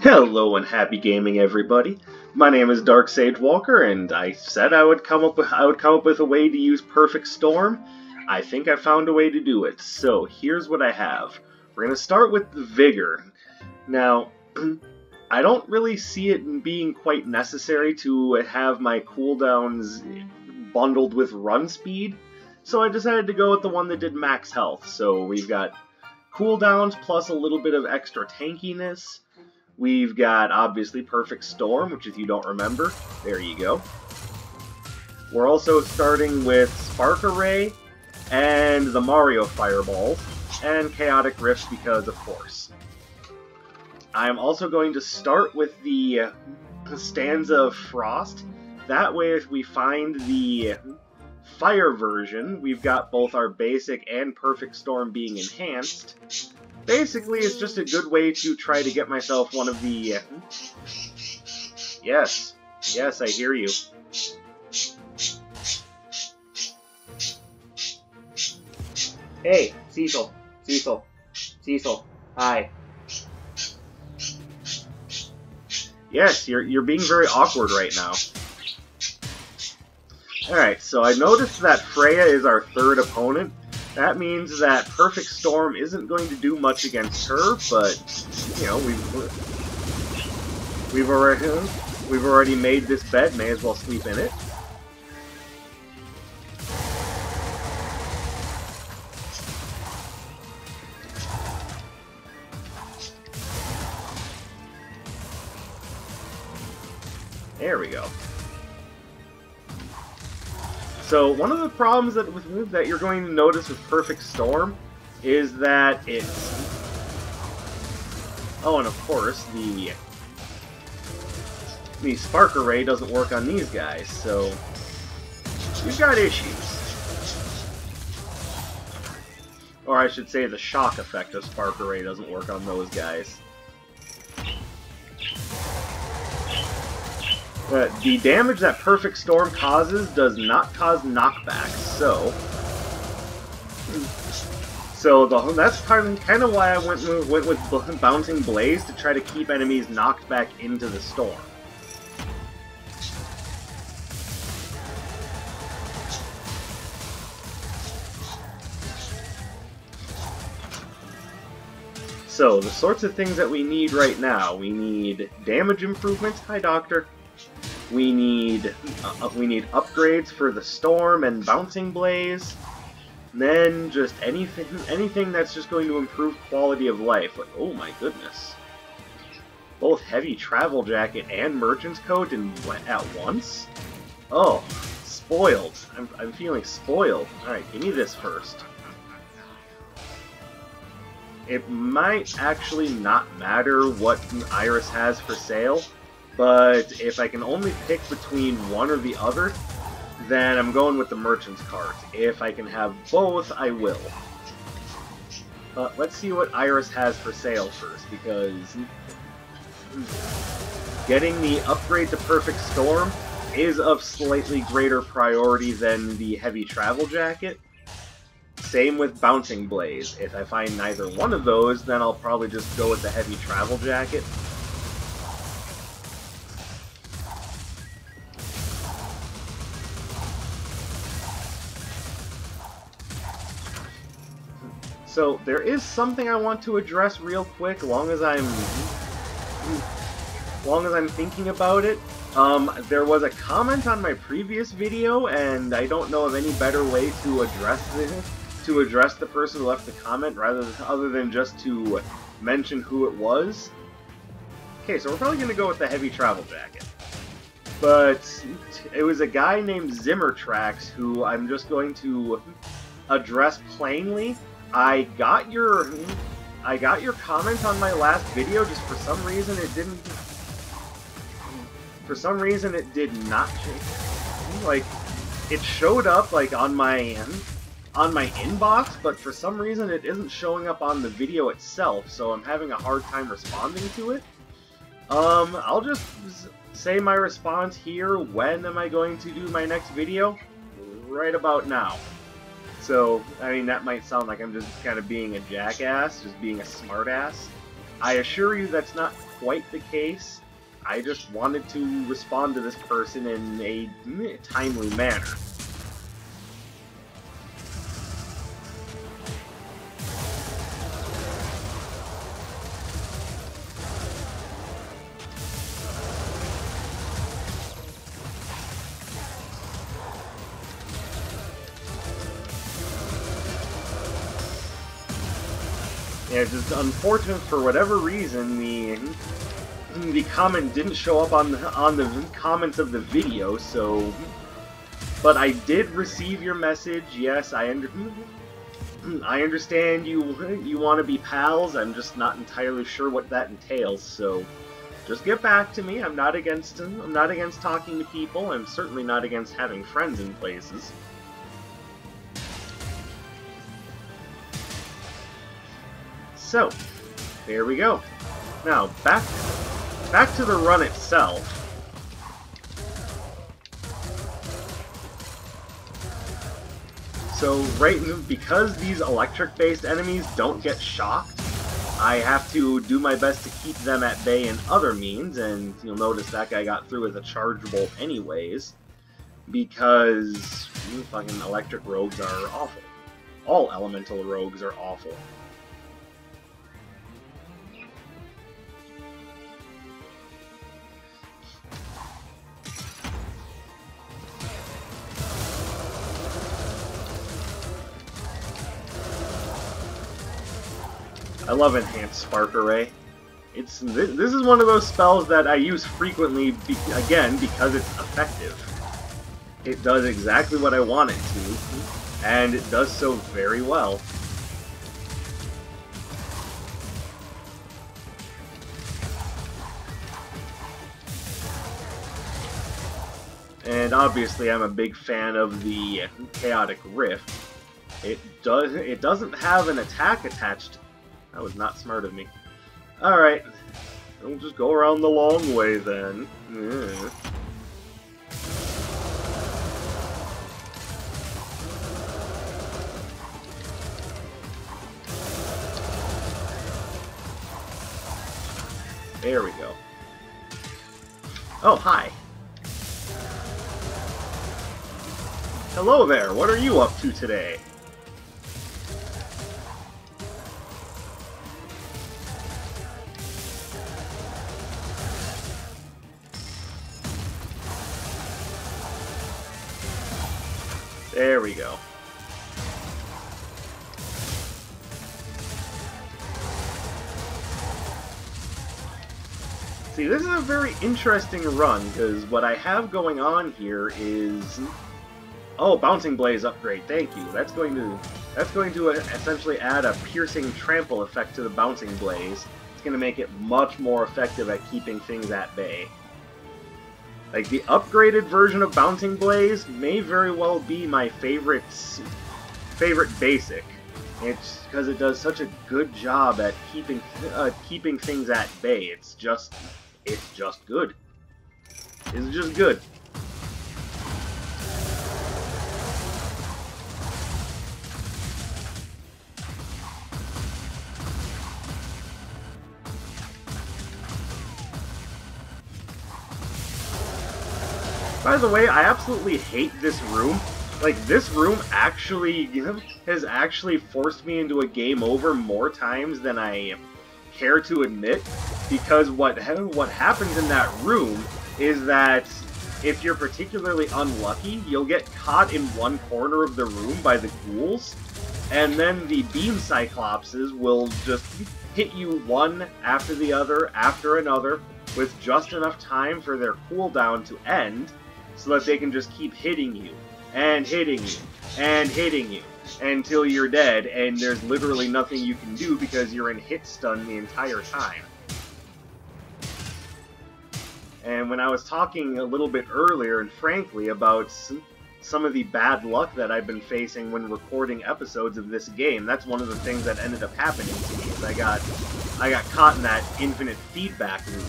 Hello and happy gaming, everybody. My name is Dark Sage Walker, and I said I would come up with a way to use Perfect Storm. I think I found a way to do it. So here's what I have. We're gonna start with the Vigor. Now, I don't really see it being quite necessary to have my cooldowns bundled with run speed, so I decided to go with the one that did max health. So we've got cooldowns plus a little bit of extra tankiness. We've got, obviously, Perfect Storm, which if you don't remember, there you go. We're also starting with Spark Array, and the Mario Fireballs, and Chaotic Rift because, of course. I'm also going to start with the Stanza of Frost. That way, if we find the Fire version, we've got both our Basic and Perfect Storm being enhanced. Basically, it's just a good way to try to get myself one of the... Yes, I hear you. Hey, Cecil, hi. Yes, you're being very awkward right now. Alright, so I noticed that Freya is our third opponent. That means that Perfect Storm isn't going to do much against her, but, you know, we've already made this bet, may as well sleep in it. There we go. So one of the problems that you're going to notice with Perfect Storm is that it's... Oh, and of course, the Spark Array doesn't work on these guys, so you've got issues. Or I should say the shock effect of Spark Array doesn't work on those guys. But the damage that Perfect Storm causes does not cause knockback, that's kind of why I went with Bouncing Blaze, to try to keep enemies knocked back into the storm. So, the sorts of things that we need right now, we need damage improvements. Hi, Doctor. We need upgrades for the Storm and Bouncing Blaze. Then just anything that's just going to improve quality of life. Like, oh my goodness. Both Heavy Travel Jacket and Merchant's Coat at once? Oh, spoiled. I'm feeling spoiled. Alright, give me this first. It might actually not matter what Iris has for sale, but if I can only pick between one or the other, then I'm going with the Merchant's Cart. If I can have both, I will. But let's see what Iris has for sale first, because getting the upgrade to Perfect Storm is of slightly greater priority than the Heavy Travel Jacket. Same with Bouncing Blaze. If I find neither one of those, then I'll probably just go with the Heavy Travel Jacket. So, there is something I want to address real quick, long as I'm thinking about it. There was a comment on my previous video, and I don't know of any better way to address the person who left the comment, other than just to mention who it was. Okay, so we're probably going to go with the Heavy Travel Jacket. But it was a guy named Zimmertrax who I'm just going to address plainly. I got your comment on my last video, just for some reason it didn't... For some reason it did not change. Like, it showed up, like, on my inbox, but for some reason it isn't showing up on the video itself, so I'm having a hard time responding to it. I'll just say my response here. When am I going to do my next video? Right about now. So, I mean, that might sound like I'm just kind of being a jackass, just being a smartass. I assure you that's not quite the case. I just wanted to respond to this person in a timely manner. Yeah, it's just unfortunate for whatever reason the comment didn't show up on the comments of the video, so... But I did receive your message, yes, I understand you want to be pals, I'm just not entirely sure what that entails, so... Just get back to me, I'm not against talking to people, I'm certainly not against having friends in places. So, there we go. Now, back to the run itself. So, because these electric-based enemies don't get shocked, I have to do my best to keep them at bay in other means, and you'll notice that guy got through with a charge bolt anyways, because fucking electric rogues are awful. All elemental rogues are awful. I love Enhanced Spark Array. This is one of those spells that I use frequently, again, because it's effective. It does exactly what I want it to, and it does so very well. And obviously I'm a big fan of the Chaotic Rift. It doesn't have an attack attached. That was not smart of me. Alright. We'll just go around the long way then. Yeah. There we go. Oh, hi. Hello there, what are you up to today? There we go. See, this is a very interesting run, because what I have going on here is... Oh, Bouncing Blaze upgrade, thank you. That's going to essentially add a piercing trample effect to the Bouncing Blaze. It's going to make it much more effective at keeping things at bay. Like, the upgraded version of Bouncing Blaze may very well be my favorite basic. It's because it does such a good job at keeping things at bay. It's just good. It's just good. By the way, I absolutely hate this room. Like, this room actually has actually forced me into a game over more times than I care to admit, because what happens in that room is that if you're particularly unlucky, you'll get caught in one corner of the room by the ghouls, and then the beam cyclopses will just hit you one after the other after another with just enough time for their cooldown to end, so that they can just keep hitting you, and hitting you, and hitting you, until you're dead, and there's literally nothing you can do because you're in hit stun the entire time. And when I was talking a little bit earlier, and frankly, about some of the bad luck that I've been facing when recording episodes of this game, that's one of the things that ended up happening to me, is I got caught in that infinite feedback loop.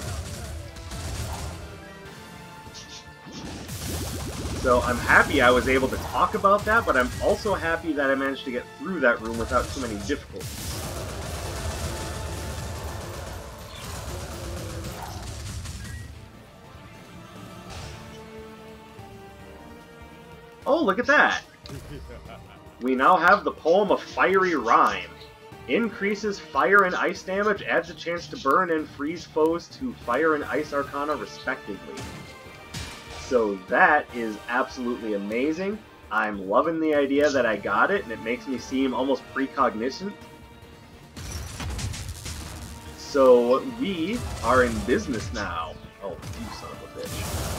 So I'm happy I was able to talk about that, but I'm also happy that I managed to get through that room without too many difficulties. Oh, look at that! We now have the Poem of Fiery Rhyme. Increases fire and ice damage, adds a chance to burn and freeze foes to fire and ice arcana respectively. So that is absolutely amazing. I'm loving the idea that I got it, and it makes me seem almost precognisant. So we are in business now. Oh, you son of a bitch.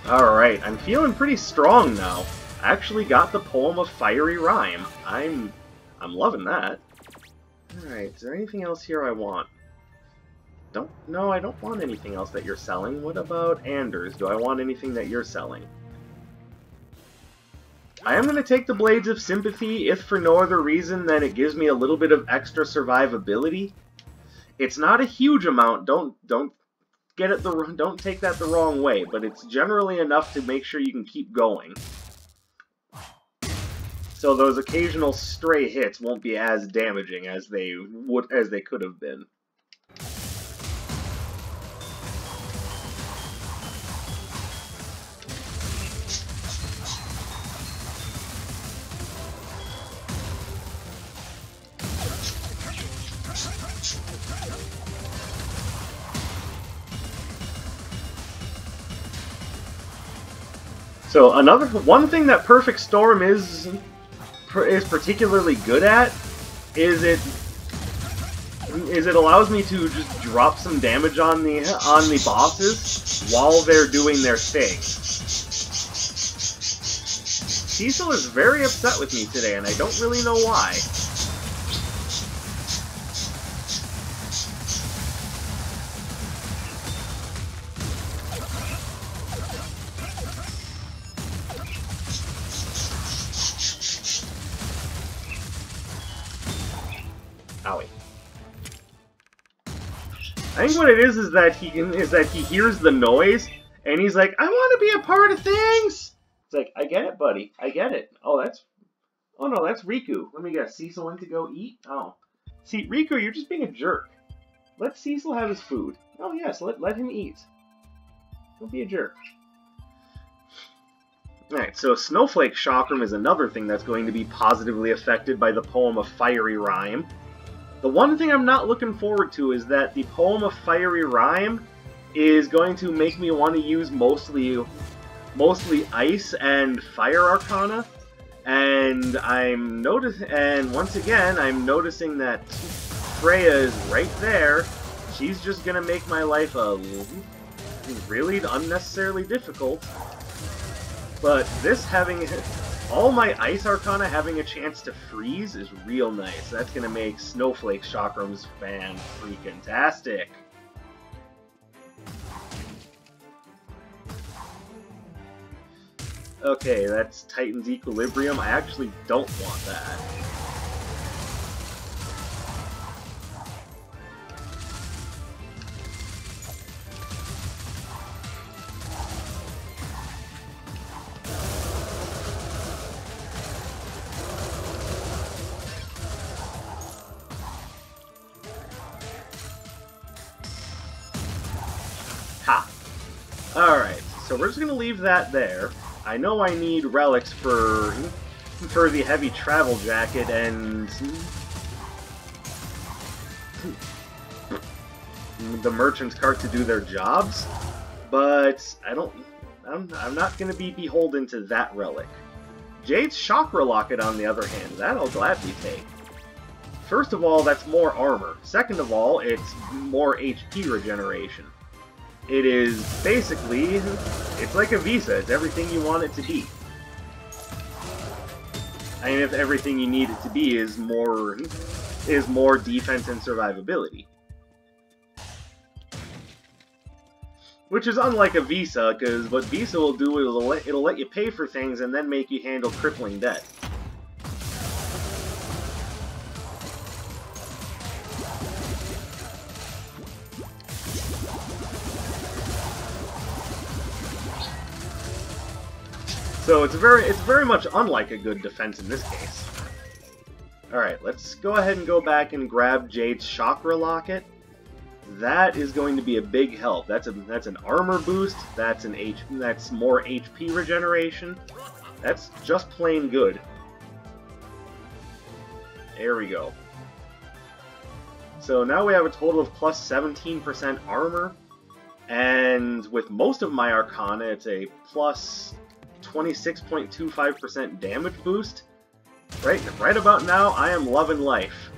Alright, I'm feeling pretty strong now. I actually got the Poem of Fiery Rhyme. I'm loving that. Alright, is there anything else here I want? No, I don't want anything else that you're selling. What about Anders? Do I want anything that you're selling? I am going to take the Blades of Sympathy, if for no other reason than it gives me a little bit of extra survivability. It's not a huge amount, don't take that the wrong way, but it's generally enough to make sure you can keep going. So those occasional stray hits won't be as damaging as they could have been. So one thing that Perfect Storm is particularly good at is it allows me to just drop some damage on the bosses while they're doing their thing. Cecil is very upset with me today, and I don't really know why. Owie. I think what it is that he hears the noise and he's like, I want to be a part of things. It's like, I get it, buddy. I get it. Oh no, that's Riku. Let me guess. Cecil went to go eat? Oh. See, Riku, you're just being a jerk. Let Cecil have his food. Oh yes, let him eat. Don't be a jerk. Alright, so Snowflake Chakram is another thing that's going to be positively affected by the Poem of Fiery Rhyme. The one thing I'm not looking forward to is that the Poem of Fiery Rhyme is going to make me want to use mostly Ice and Fire Arcana, and once again I'm noticing that Freya is right there. She's just gonna make my life really unnecessarily difficult. But this having all my Ice Arcana having a chance to freeze is real nice. That's gonna make Snowflake Chakrams fan-freaking-tastic. Okay, that's Titan's Equilibrium. I actually don't want that. Ha! Alright, so we're just gonna leave that there. I know I need relics for the heavy travel jacket and the merchant's cart to do their jobs, but I'm not going to be beholden to that relic. Jade's Chakra Locket, on the other hand, that I'll gladly take. First of all, that's more armor. Second of all, it's more HP regeneration. It is basically, it's like a Visa. It's everything you want it to be. I mean, if everything you need it to be is more defense and survivability. Which is unlike a Visa, because what Visa will do is it'll let you pay for things and then make you handle crippling debt. So it's very much unlike a good defense in this case. Alright, let's go ahead and go back and grab Jade's Chakra Locket. That is going to be a big help. That's an armor boost, that's more HP regeneration. That's just plain good. There we go. So now we have a total of plus 17% armor, and with most of my arcana, it's a plus 26.25% damage boost. Right about now, I am loving life.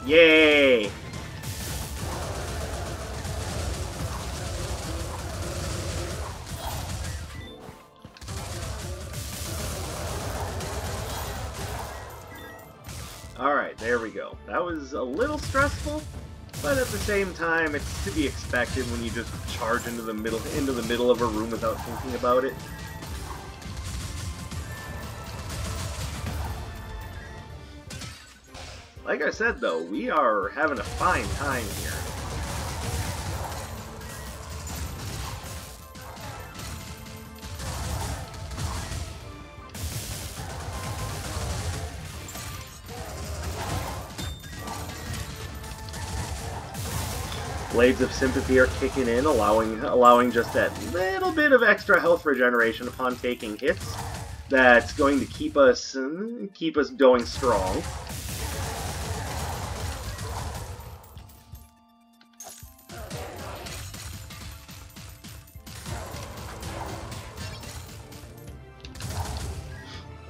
Yay! Alright, there we go. That was a little stressful, but at the same time, it's to be expected when you just charge into the middle of a room without thinking about it. Like I said, though, we are having a fine time here. Blades of Sympathy are kicking in, allowing just that little bit of extra health regeneration upon taking hits. That's going to keep us going strong.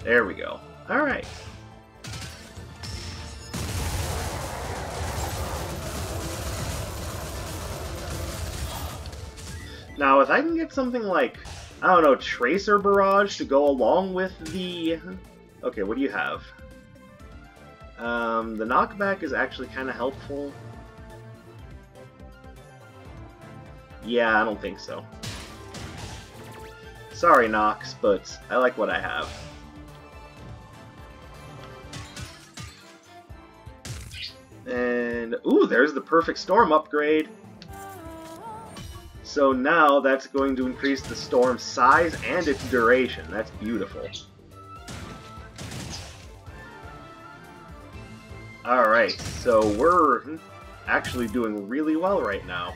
There we go. Alright. Now, if I can get something like, I don't know, Tracer Barrage to go along with the... Okay, what do you have? The knockback is actually kind of helpful. Yeah, I don't think so. Sorry, Nox, but I like what I have. And, ooh, there's the Perfect Storm upgrade. So now that's going to increase the storm's size and its duration. That's beautiful. Alright, so we're actually doing really well right now.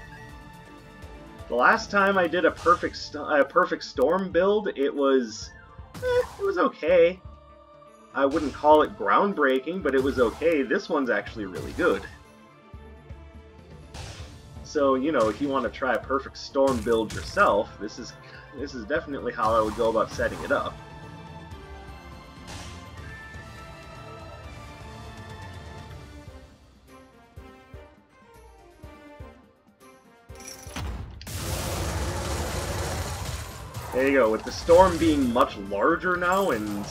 The last time I did a perfect storm build, it was okay. I wouldn't call it groundbreaking, but it was okay. This one's actually really good. So, you know, if you want to try a perfect storm build yourself, this is definitely how I would go about setting it up. There you go. With the storm being much larger now and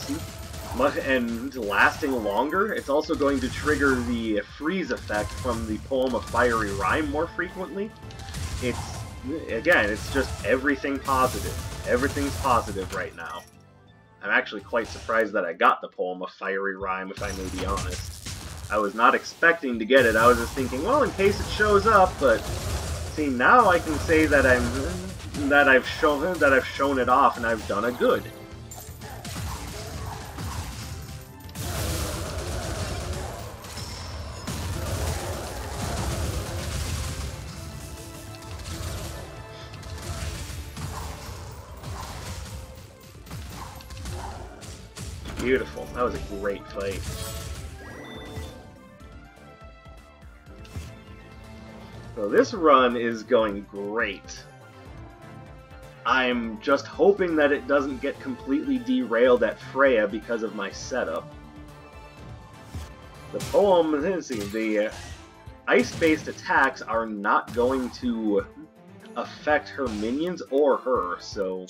lasting longer, it's also going to trigger the freeze effect from the Poem of Fiery Rhyme more frequently. It's just everything positive. Everything's positive right now. I'm actually quite surprised that I got the Poem of Fiery Rhyme, if I may be honest. I was not expecting to get it. I was just thinking, well, in case it shows up, but see, now I can say that I've shown it off and I've done a good. Beautiful. That was a great fight. So this run is going great. I'm just hoping that it doesn't get completely derailed at Freya because of my setup. The poem, let's see, the ice-based attacks are not going to affect her minions or her, so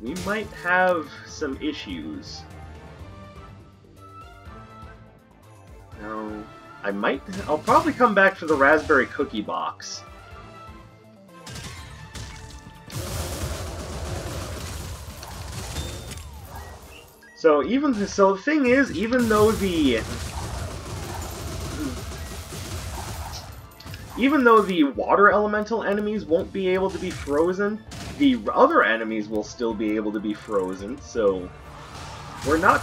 we might have some issues. Now, I'll probably come back for the raspberry cookie box. So the thing is, even though even though the water elemental enemies won't be able to be frozen, the other enemies will still be able to be frozen, so we're not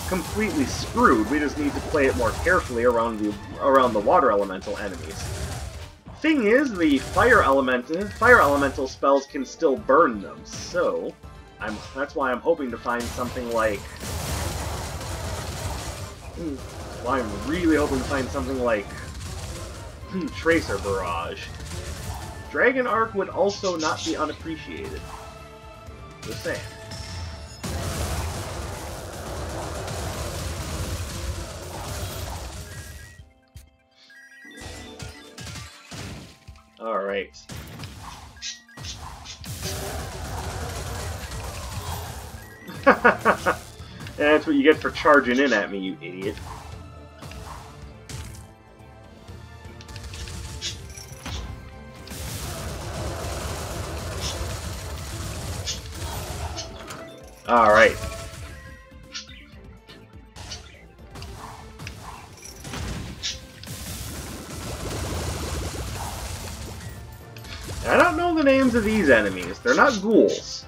completely screwed. We just need to play it more carefully around the water elemental enemies. Thing is, the fire elemental spells can still burn them, so that's why I'm hoping to find something like. Well, I'm really hoping to find something like Tracer Barrage. Dragon Arc would also not be unappreciated. Just saying. Alright. That's what you get for charging in at me, you idiot. Alright. I don't know the names of these enemies. They're not ghouls.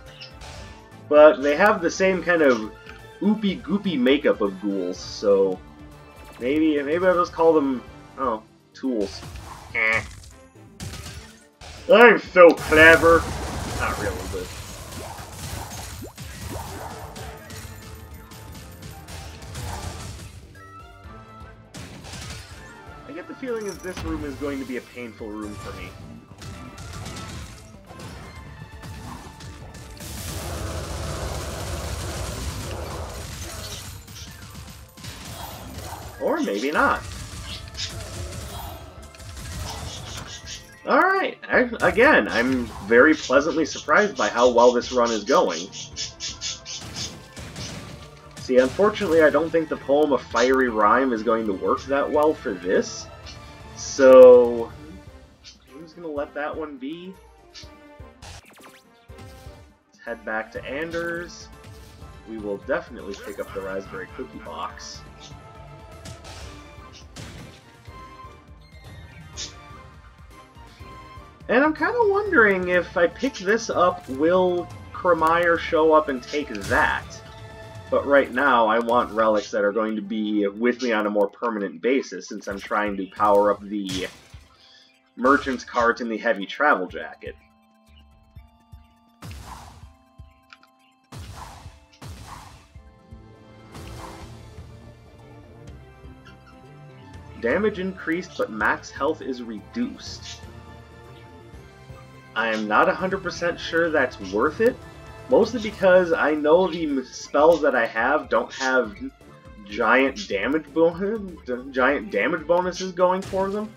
But they have the same kind of oopy goopy makeup of ghouls, so maybe I'll just call them, oh, tools. I'm so clever. Not really, but I get the feeling that this room is going to be a painful room for me. Or maybe not. Alright, again, I'm very pleasantly surprised by how well this run is going. See, unfortunately, I don't think the Poem of Fiery Rhyme is going to work that well for this. So, I'm just going to let that one be. Let's head back to Anders. We will definitely pick up the Raspberry Cookie Box. And I'm kind of wondering if I pick this up, will Kremire show up and take that? But right now, I want relics that are going to be with me on a more permanent basis, since I'm trying to power up the Merchant's Cart and the Heavy Travel Jacket. Damage increased, but max health is reduced. I am not 100% sure that's worth it, mostly because I know the spells that I have don't have giant damage bonuses going for them,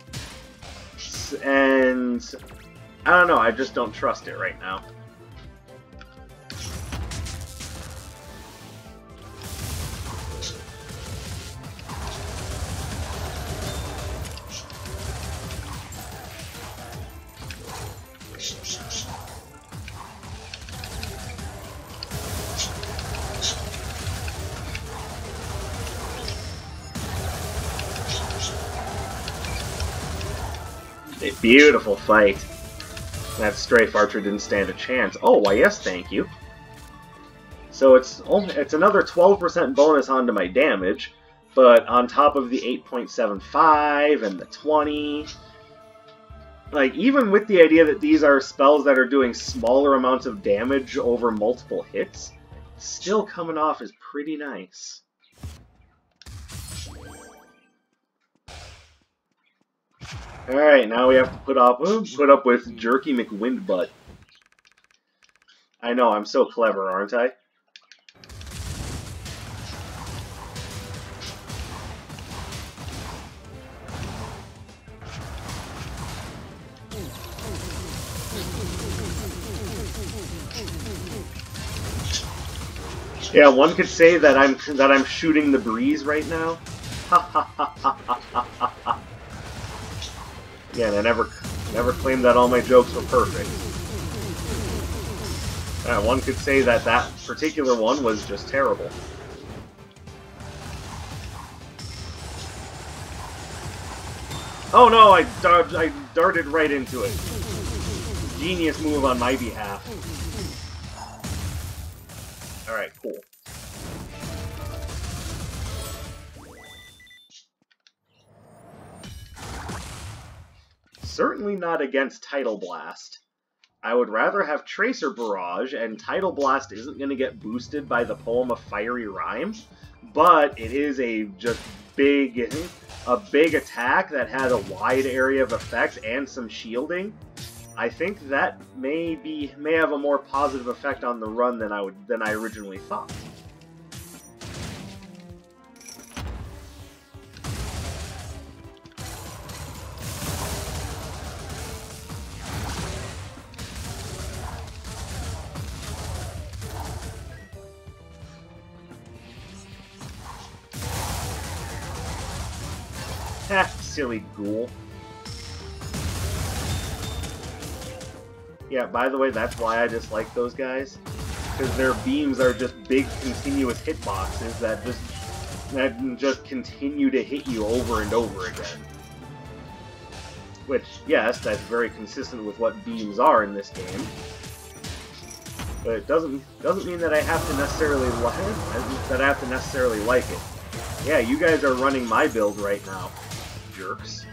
and I don't know, I just don't trust it right now. A beautiful fight. That strafe archer didn't stand a chance. Oh, why yes, thank you. So it's another 12% bonus onto my damage, but on top of the 8.75 and the 20. Like, even with the idea that these are spells that are doing smaller amounts of damage over multiple hits, still coming off is pretty nice. Alright, now we have to put up with Jerky McWindbutt. I know, I'm so clever, aren't I? Yeah, one could say that I'm shooting the breeze right now. Ha ha ha ha ha ha ha. Again, I never claimed that all my jokes were perfect. One could say that that particular one was just terrible. Oh no, I darted right into it. Genius move on my behalf. Alright, cool. Certainly not against Tidal Blast. I would rather have Tracer Barrage, and Tidal Blast isn't going to get boosted by the Poem of Fiery Rhyme, but it is a big attack that has a wide area of effect and some shielding. I think that may have a more positive effect on the run than I originally thought. Ha, silly ghoul. Yeah, by the way, that's why I dislike those guys. Because their beams are just big, continuous hitboxes that just continue to hit you over and over again. Which, yes, that's very consistent with what beams are in this game. But it doesn't mean that I have to necessarily like it. Yeah, you guys are running my build right now, jerks.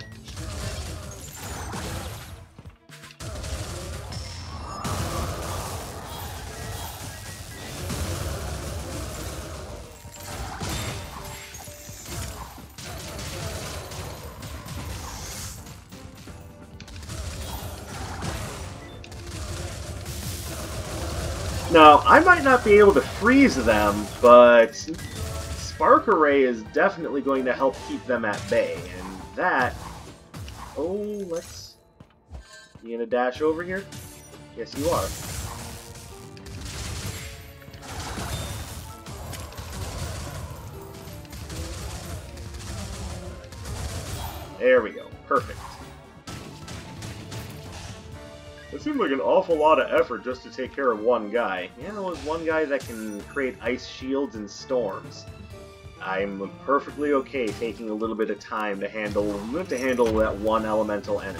Now, I might not be able to freeze them, but Spark Array is definitely going to help keep them at bay, and that... Oh, let's... You gonna dash over here? Yes, you are. There we go. Perfect. It seems like an awful lot of effort just to take care of one guy. Yeah, it was one guy that can create ice shields and storms. I'm perfectly okay taking a little bit of time to handle that one elemental enemy.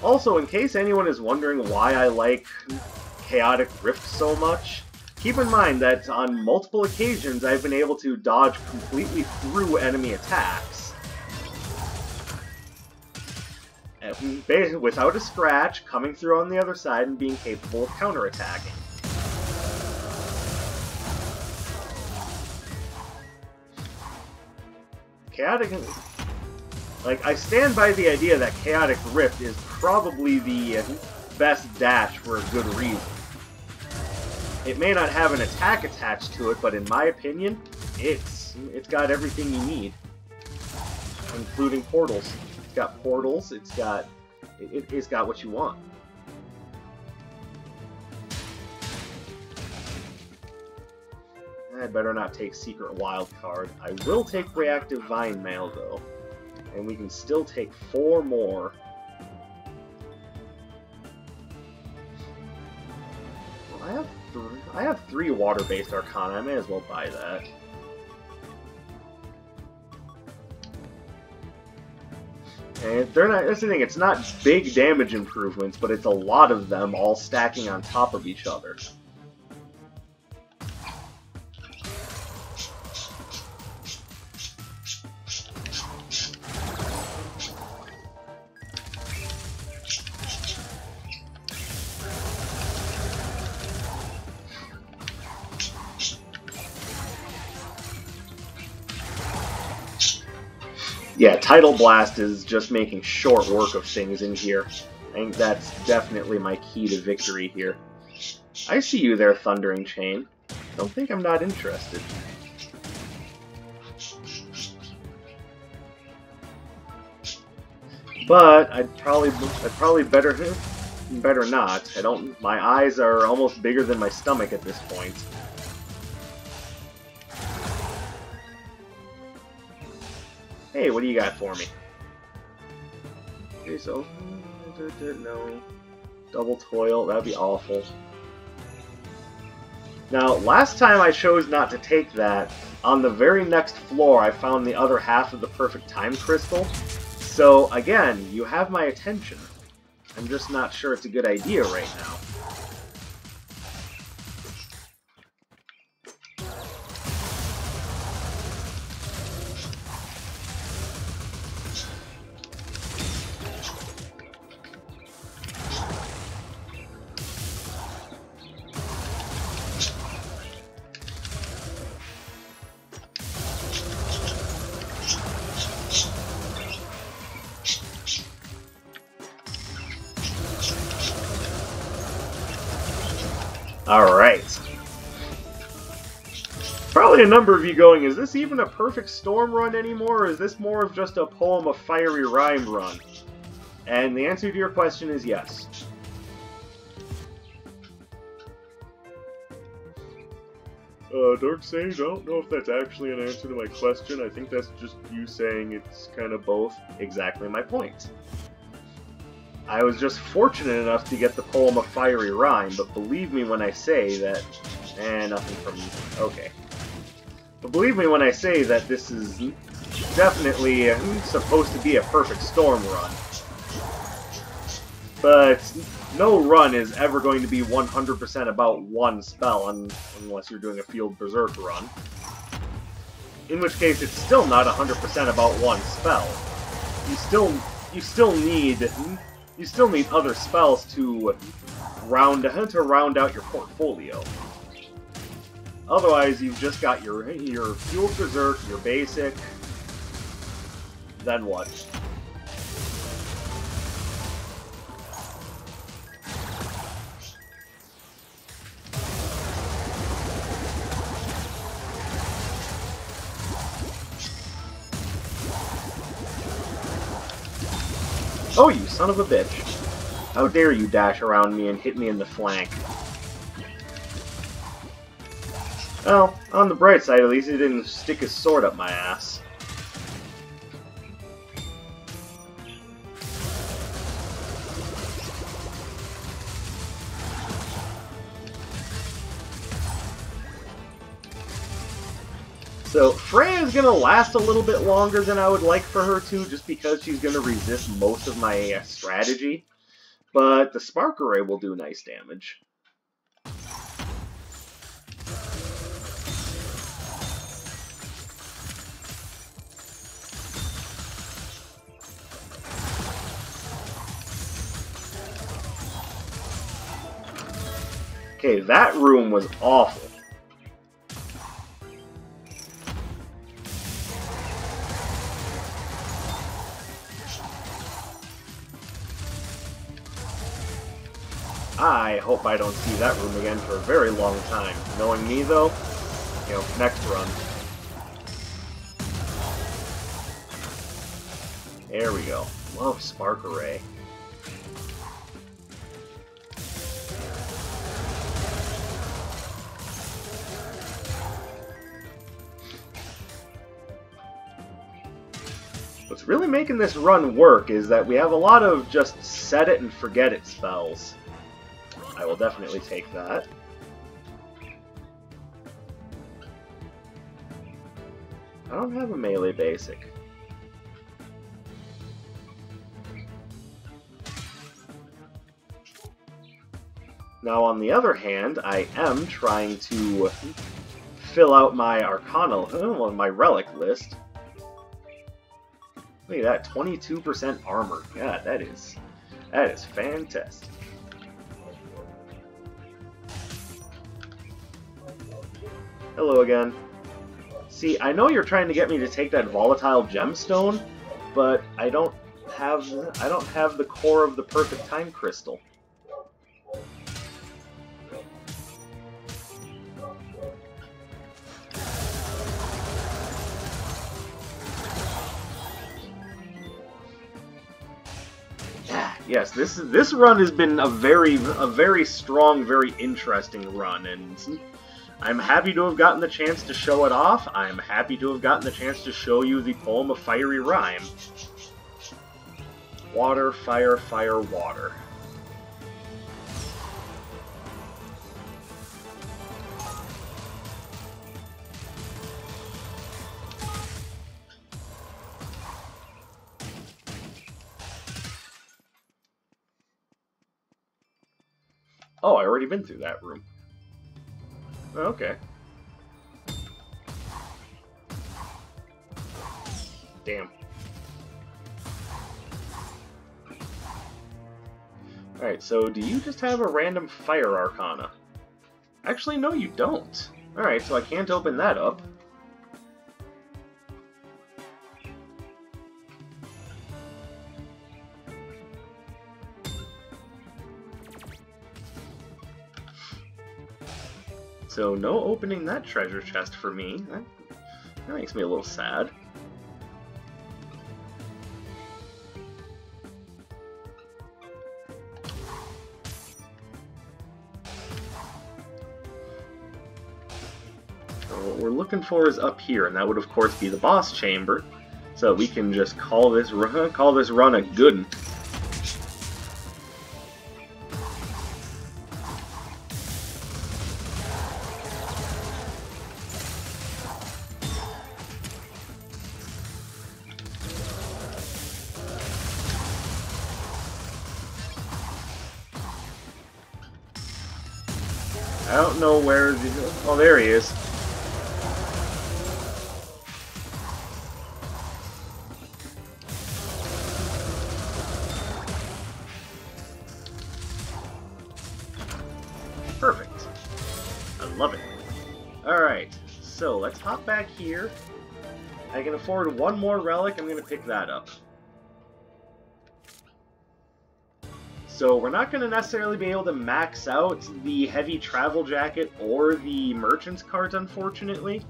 Also, in case anyone is wondering why I like Chaotic Rift so much, keep in mind that on multiple occasions I've been able to dodge completely through enemy attacks without a scratch, coming through on the other side and being capable of counterattacking. I stand by the idea that Chaotic Rift is probably the best dash for a good reason. It may not have an attack attached to it, but in my opinion, it's got everything you need, including portals. It's got portals. It's got what you want. I better not take Secret Wild Card. I will take Reactive Vine Mail though, and we can still take 4 more. Well, I have 3 water-based Arcana. I may as well buy that. And they're not. That's the thing. It's not big damage improvements, but it's a lot of them all stacking on top of each other. Yeah, Tidal Blast is just making short work of things in here. I think that's definitely my key to victory here. I see you there, Thundering Chain. Don't think I'm not interested. But I'd probably better not. My eyes are almost bigger than my stomach at this point. Hey, what do you got for me? Okay, so... No. Double Toil, that'd be awful. Now, last time I chose not to take that. On the very next floor, I found the other half of the perfect time crystal. So, again, you have my attention. I'm just not sure it's a good idea right now. Alright. Probably a number of you going, is this even a perfect storm run anymore, or is this more of just a poem of fiery rhyme run? And the answer to your question is yes. Dark Sage, I don't know if that's actually an answer to my question. I think that's just you saying it's kind of both. Exactly my point. I was just fortunate enough to get the poem of fiery rhyme, but believe me when I say that... nothing from... okay. But believe me when I say that this is definitely supposed to be a perfect storm run. But no run is ever going to be 100% about one spell, unless you're doing a Field Berserk run. In which case, it's still not 100% about one spell. You still need other spells to round out your portfolio. Otherwise, you've just got your Field Berserk, your basic. Then what? Oh, you son of a bitch. How dare you dash around me and hit me in the flank. Well, on the bright side, at least he didn't stick his sword up my ass. So, Freya's gonna last a little bit longer than I would like for her to, just because she's gonna resist most of my strategy. But the Spark Array will do nice damage. Okay, that room was awful. I hope I don't see that room again for a very long time. Knowing me, though, next run. There we go. Love Spark Array. What's really making this run work is that we have a lot of just set it and forget it spells. I will definitely take that. I don't have a melee basic. Now, on the other hand, I am trying to fill out my arcana, my relic list. Look at that, 22% armor. Yeah, that is fantastic. Hello again. See, I know you're trying to get me to take that volatile gemstone, but I don't have the core of the perfect time crystal. Yes, this run has been a very strong, very interesting run, and I'm happy to have gotten the chance to show it off. I'm happy to have gotten the chance to show you the poem of fiery rhyme. Water, fire, fire, water. Oh, I already been through that room. Okay. Damn. Alright, so do you just have a random fire arcana? Actually, no, you don't. Alright, so I can't open that up. So no opening that treasure chest for me. That makes me a little sad. So what we're looking for is up here, and that would of course be the boss chamber. So we can just call this run a good one. I don't know where the... Oh, there he is. Perfect. I love it. Alright, so let's hop back here. I can afford one more relic. I'm going to pick that up. So we're not going to necessarily be able to max out the heavy travel jacket or the merchant's cart, unfortunately.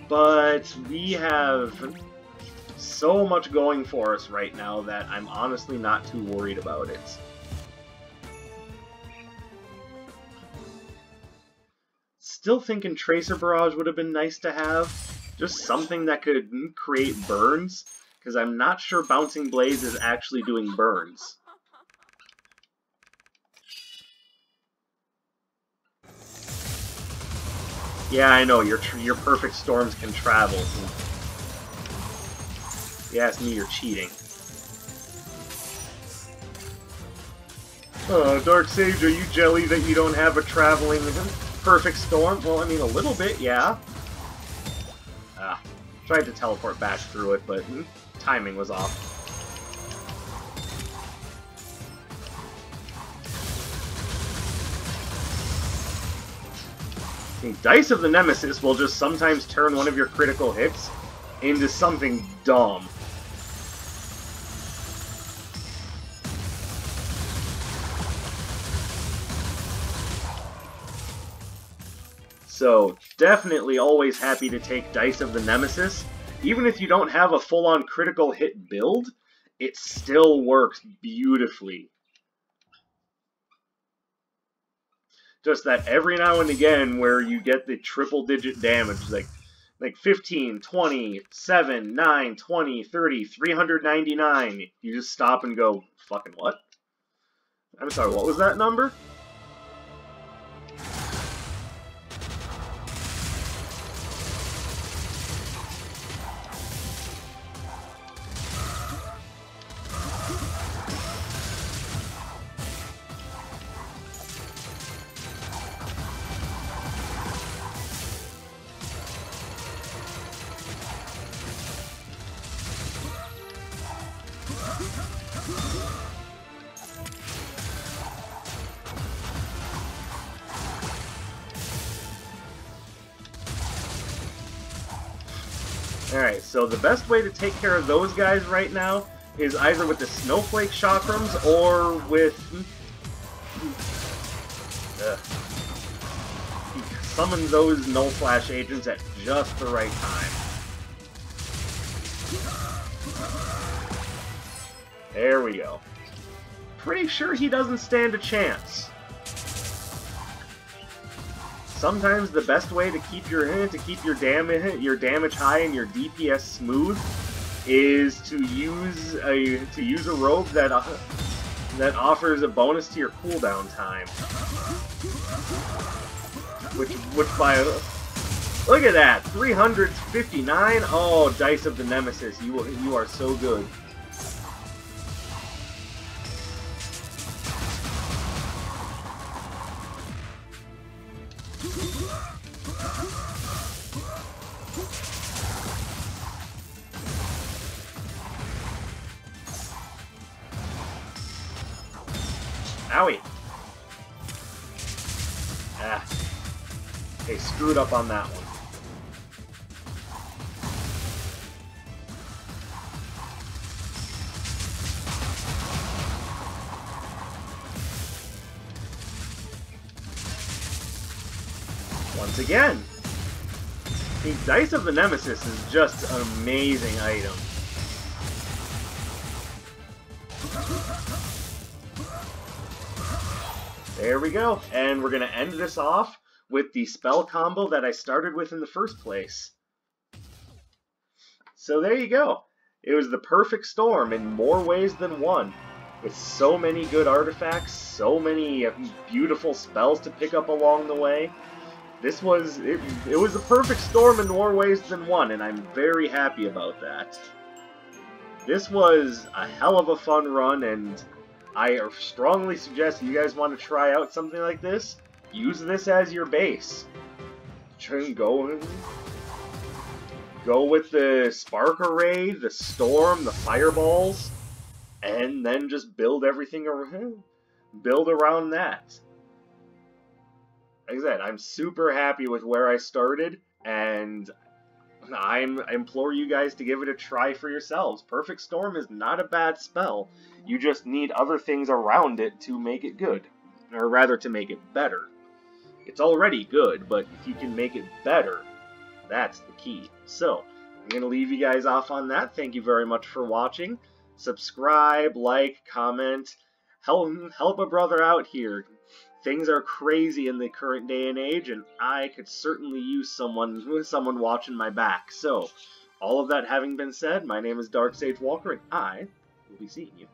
But we have so much going for us right now that I'm honestly not too worried about it. Still thinking Tracer Barrage would have been nice to have. Just something that could create burns, because I'm not sure Bouncing Blaze is actually doing burns. Yeah, I know, your perfect storms can travel. You ask me, you're cheating. Oh, Dark Sage, are you jelly that you don't have a traveling perfect storm? Well, I mean, a little bit, yeah. Tried to teleport back through it, but timing was off. Dice of the Nemesis will just sometimes turn one of your critical hits into something dumb. So, definitely always happy to take Dice of the Nemesis. Even if you don't have a full-on critical hit build, it still works beautifully. Just that every now and again where you get the triple-digit damage, like 15, 20, 7, 9, 20, 30, 399, you just stop and go, fucking what? I'm sorry, what was that number? Alright, so the best way to take care of those guys right now is either with the Snowflake Chakrams or with... summon those Null Flash agents at just the right time. There we go. Pretty sure he doesn't stand a chance. Sometimes the best way to keep your damage high and your DPS smooth is to use a robe that offers a bonus to your cooldown time. Which by look at that, 359. Oh, Dice of the Nemesis, you are so good. Owie! Ah. Okay, screwed up on that one. Once again! The Dice of the Nemesis is just an amazing item. There we go, and we're going to end this off with the spell combo that I started with in the first place. So there you go. It was the perfect storm in more ways than one, with so many good artifacts, so many beautiful spells to pick up along the way. This was, it was a perfect storm in more ways than one, and I'm very happy about that. This was a hell of a fun run, and I strongly suggest you guys want to try out something like this. Use this as your base. Go with the Spark Array, the Storm, the Fireballs, and then just build everything around. Build around that. Like I said, I'm super happy with where I started, and I implore you guys to give it a try for yourselves. Perfect Storm is not a bad spell. You just need other things around it to make it good. Or rather, to make it better. It's already good, but if you can make it better, that's the key. So, I'm going to leave you guys off on that. Thank you very much for watching. Subscribe, like, comment. Help a brother out here. Things are crazy in the current day and age, and I could certainly use someone watching my back. So, all of that having been said, my name is Dark Sage Walker, and I will be seeing you